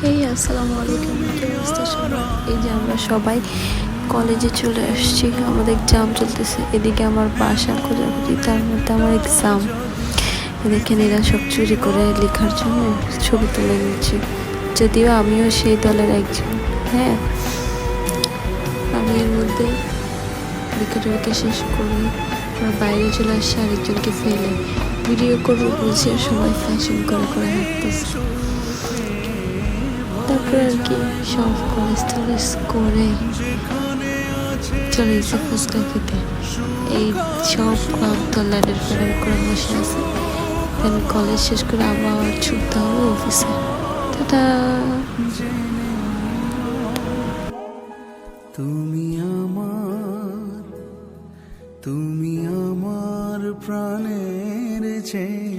এই আসসালামু আলাইকুম, কি অবস্থা সবার? এই যে আমরা সবাই কলেজে চলে আসছি, আমাদের এক্সাম চলতেছে। এদিকে আমার বাসা খোঁজাখুঁজি, তার মধ্যে আমার এক্সাম। দেখেন এরা সব চুরি করে লেখার জন্য ছবি তুলে নিচ্ছে, যদিও আমিও সেই দলের একজন। হ্যাঁ, আমি এর মধ্যে লেখাটাকে শেষ করে আমরা বাইরে চলে আসছি আরেকজনকে ফেলে। ভিডিও করবো বলছি আর সবাই ফ্যাশন করে করে হাঁটতেছে। তারপরে আর কি সব কলেজ টলেজ করে চলে গেছে ফুচকা খেতে। এই সব ক্লান্ত ল্যাডের ফেডার করে বসে আছে। দেন কলেজ শেষ করে আবার ছুটতে হবে অফিসে। টাটা। তুমি আমার তুমি আমার প্রাণের চেয়ে